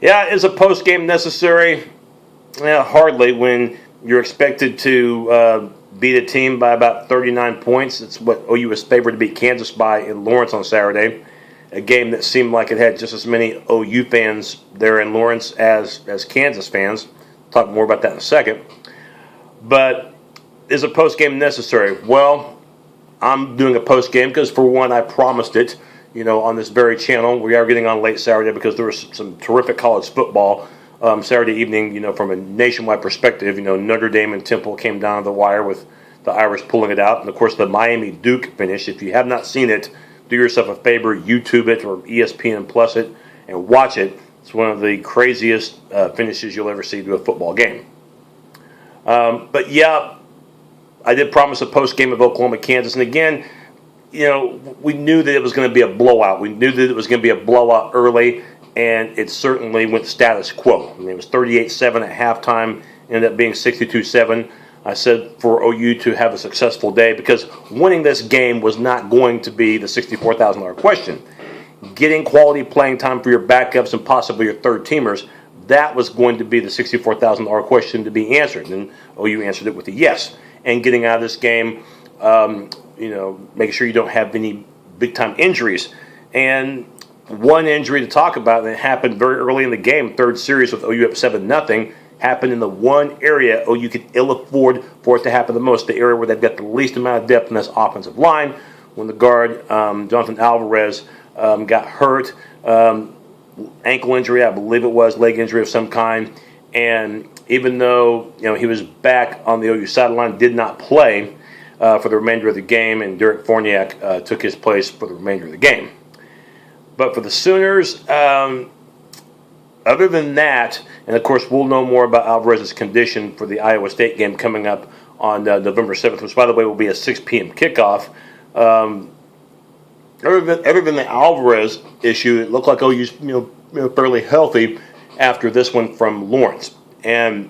Yeah, is a post game necessary? Yeah, hardly when you're expected to beat a team by about 39 points. It's what OU was favored to beat Kansas by in Lawrence on Saturday. A game that seemed like it had just as many OU fans there in Lawrence as Kansas fans. Talk more about that in a second. But is a post game necessary? Well, I'm doing a post game because, for one, I promised it. On this very channel, we are getting on late Saturday because there was some terrific college football Saturday evening. From a nationwide perspective, Notre Dame and Temple came down to the wire with the Irish pulling it out, and of course the Miami Duke finish. If you have not seen it, do yourself a favor, YouTube it or ESPN Plus it and watch it. It's one of the craziest finishes you'll ever see to a football game. But yeah, I did promise a post game of Oklahoma Kansas, and again, we knew that it was going to be a blowout. We knew that it was going to be a blowout early, and it certainly went status quo. It was 38-7 at halftime, ended up being 62-7. I said for OU to have a successful day because winning this game was not going to be the $64,000 question. Getting quality playing time for your backups and possibly your third-teamers, that was going to be the $64,000 question to be answered, and OU answered it with a yes. And getting out of this game, making sure you don't have any big-time injuries. And one injury to talk about, and it happened very early in the game, third series with OU up 7-0, happened in the one area OU could ill afford for it to happen the most, the area where they've got the least amount of depth in this offensive line. When the guard, Jonathan Alvarez, got hurt, ankle injury, I believe it was, leg injury of some kind, and even though he was back on the OU sideline, did not play for the remainder of the game, and Derek Forniak took his place for the remainder of the game. But for the Sooners, other than that, and of course we'll know more about Alvarez's condition for the Iowa State game coming up on November 7th, which by the way will be a 6 p.m. kickoff. Other than the Alvarez issue, it looked like OU's fairly healthy after this one from Lawrence. And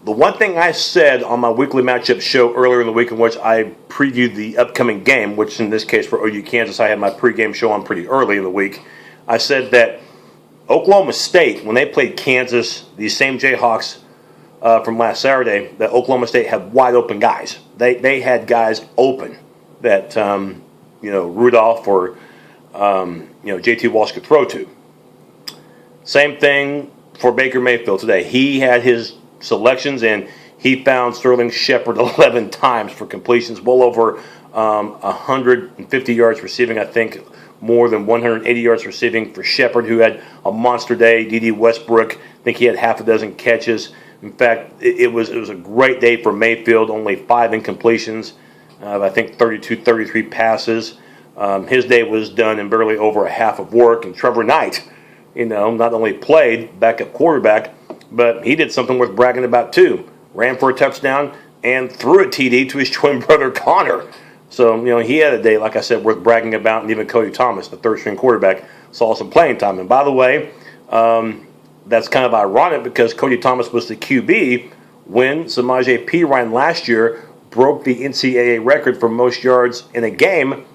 the one thing I said on my weekly matchup show earlier in the week, in which I previewed the upcoming game, which in this case for OU Kansas, I had my pregame show on pretty early in the week. I said that Oklahoma State, when they played Kansas, these same Jayhawks from last Saturday, that Oklahoma State had wide open guys. They had guys open that Rudolph or JT Walsh could throw to. Same thing for Baker Mayfield today. He had his selections, and he found Sterling Shepard 11 times for completions, well over 150 yards receiving, I think more than 180 yards receiving for Shepard, who had a monster day. D.D. Westbrook, I think he had half a dozen catches. In fact, it was a great day for Mayfield, only 5 incompletions, I think 33 passes. His day was done in barely over a half of work, and Trevor Knight, not only played backup quarterback, but he did something worth bragging about too. Ran for a touchdown and threw a TD to his twin brother Connor. So, he had a day, like I said, worth bragging about. And even Cody Thomas, the third-string quarterback, saw some playing time. And by the way, that's kind of ironic because Cody Thomas was the QB when Samaje Perine last year broke the NCAA record for most yards in a game,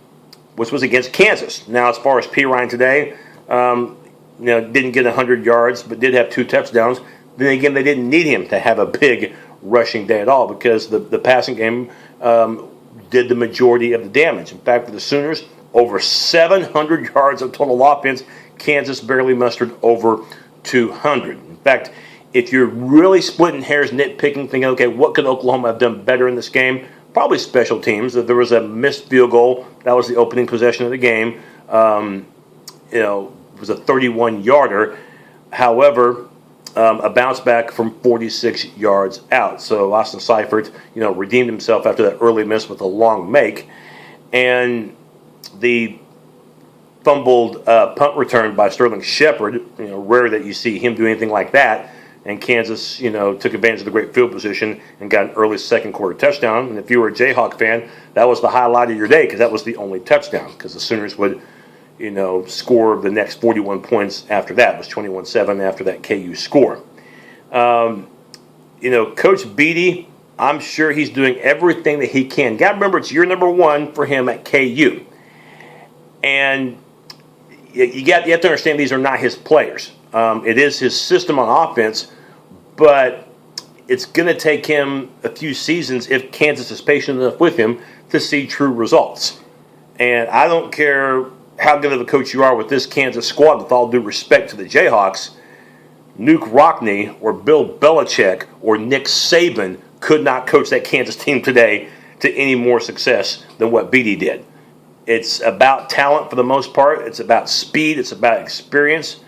which was against Kansas. Now, as far as Perine today, didn't get 100 yards, but did have 2 touchdowns. Then again, they didn't need him to have a big rushing day at all because the passing game did the majority of the damage. In fact, for the Sooners, over 700 yards of total offense. Kansas barely mustered over 200. In fact, if you're really splitting hairs, nitpicking, thinking, okay, what could Oklahoma have done better in this game? Probably special teams. There was a missed field goal. That was the opening possession of the game. It was a 31-yarder. However, a bounce back from 46 yards out. So Austin Seifert, redeemed himself after that early miss with a long make. And the fumbled punt return by Sterling Shepard, rare that you see him do anything like that. And Kansas, took advantage of the great field position and got an early second quarter touchdown. And if you were a Jayhawk fan, that was the highlight of your day because that was the only touchdown because the Sooners would score the next 41 points after that. It was 21-7 after that KU score. Coach Beatty, I'm sure he's doing everything that he can. Got to remember, it's year number 1 for him at KU. And you have to understand these are not his players. It is his system on offense, but it's going to take him a few seasons if Kansas is patient enough with him to see true results. And I don't care how good of a coach you are with this Kansas squad, with all due respect to the Jayhawks, Nuke Rockne or Bill Belichick or Nick Saban could not coach that Kansas team today to any more success than what Beatty did. It's about talent for the most part. It's about speed. It's about experience.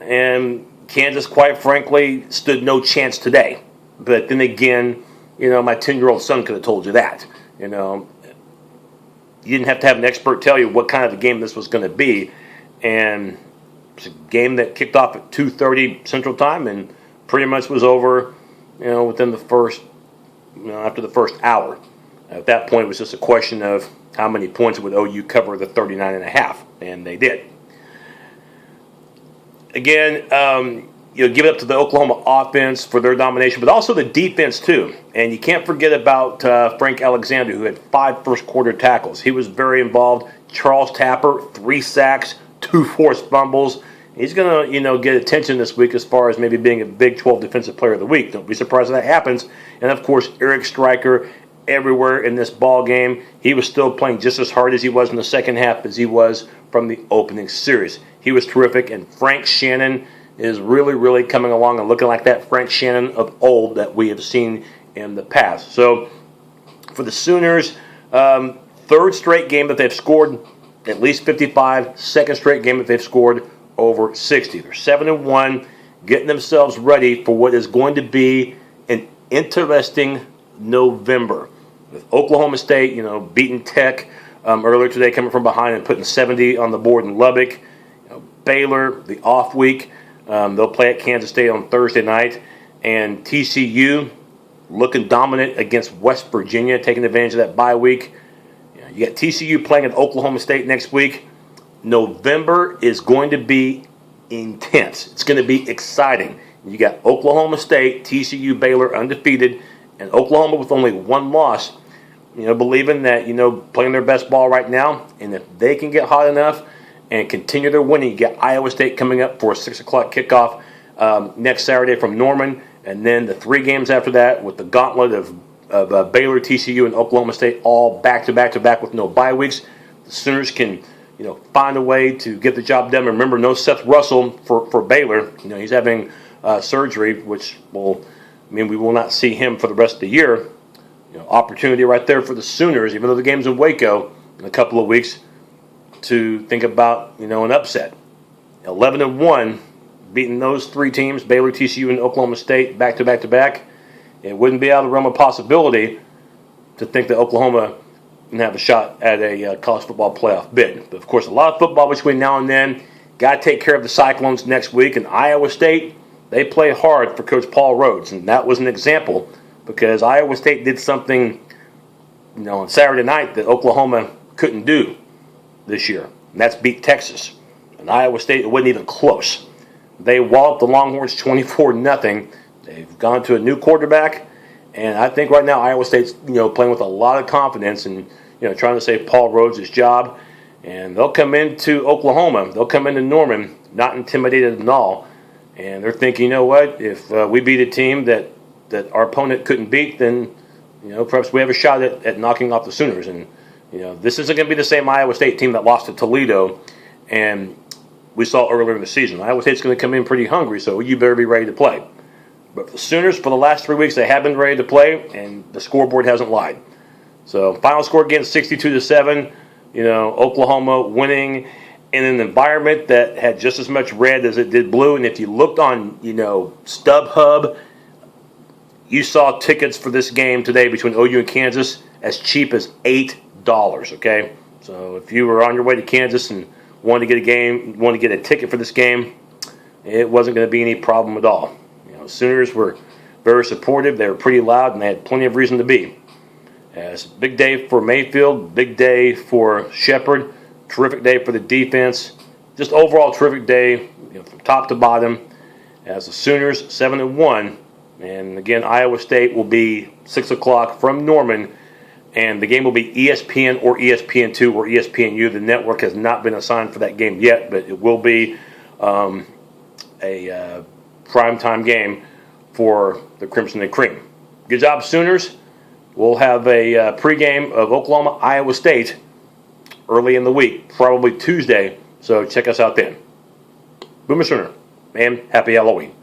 And Kansas, quite frankly, stood no chance today. But then again, my 10-year-old son could have told you that. You didn't have to have an expert tell you what kind of a game this was going to be. And it's a game that kicked off at 2:30 Central Time and pretty much was over, within the first, after the first hour. At that point, it was just a question of how many points would OU cover the 39.5, and they did. Again, give it up to the Oklahoma offense for their domination, but also the defense too. And you can't forget about Frank Alexander, who had 5 first-quarter tackles. He was very involved. Charles Tapper, 3 sacks, 2 forced fumbles. He's going to, get attention this week as far as maybe being a Big 12 Defensive Player of the Week. Don't be surprised if that happens. And, of course, Eric Stryker everywhere in this ball game. He was still playing just as hard as he was in the second half as he was from the opening series. He was terrific, and Frank Shannon is really, really coming along and looking like that Frank Shannon of old that we have seen in the past. So, for the Sooners, 3rd straight game that they've scored at least 55, 2nd straight game that they've scored over 60. They're 7-1, getting themselves ready for what is going to be an interesting November. With Oklahoma State, beating Tech earlier today, coming from behind and putting 70 on the board in Lubbock. Baylor, the off week, they'll play at Kansas State on Thursday night. And TCU looking dominant against West Virginia, taking advantage of that bye week. You got TCU playing at Oklahoma State next week. November is going to be intense. It's going to be exciting. You got Oklahoma State, TCU, Baylor undefeated, and Oklahoma with only 1 loss. Believing that, playing their best ball right now, and if they can get hot enough and continue their winning, you get Iowa State coming up for a 6 o'clock kickoff next Saturday from Norman, and then the 3 games after that with the gauntlet of Baylor, TCU, and Oklahoma State all back-to-back with no bye weeks. The Sooners can, find a way to get the job done. Remember, no Seth Russell for Baylor. He's having surgery, which will mean we will not see him for the rest of the year. Opportunity right there for the Sooners, even though the game's in Waco in a couple of weeks, to think about, an upset. 11-1, beating those 3 teams, Baylor, TCU, and Oklahoma State, back-to-back. It wouldn't be out of the realm of possibility to think that Oklahoma can have a shot at a college football playoff bid. But, of course, a lot of football between now and then. Got to take care of the Cyclones next week. And Iowa State, they play hard for Coach Paul Rhodes. And that was an example because Iowa State did something, on Saturday night that Oklahoma couldn't do this year. And that's beat Texas. And Iowa State, it wasn't even close. They walloped the Longhorns 24-0. They've gone to a new quarterback, and I think right now Iowa State's playing with a lot of confidence and trying to save Paul Rhodes' job. And they'll come into Oklahoma, they'll come into Norman, not intimidated at all. And they're thinking, if we beat a team that our opponent couldn't beat, then perhaps we have a shot at knocking off the Sooners. And this isn't going to be the same Iowa State team that lost to Toledo, and we saw earlier in the season. Iowa State's going to come in pretty hungry, so you better be ready to play. But the Sooners, for the last 3 weeks, they have been ready to play, and the scoreboard hasn't lied. So, final score again, 62-7. Oklahoma winning in an environment that had just as much red as it did blue. And if you looked on, StubHub, you saw tickets for this game today between OU and Kansas as cheap as $8. Okay, so if you were on your way to Kansas and wanted to get a ticket for this game, it wasn't going to be any problem at all. Sooners were very supportive. They were pretty loud, and they had plenty of reason to be. It's a big day for Mayfield, big day for Shepard, terrific day for the defense. Just overall terrific day from top to bottom. As the Sooners 7-1, and again Iowa State will be 6 o'clock from Norman, and the game will be ESPN or ESPN2 or ESPNU. The network has not been assigned for that game yet, but it will be. a primetime game for the Crimson and Cream. Good job, Sooners. We'll have a pregame of Oklahoma, Iowa State early in the week, probably Tuesday, so check us out then. Boomer Sooner, and happy Halloween.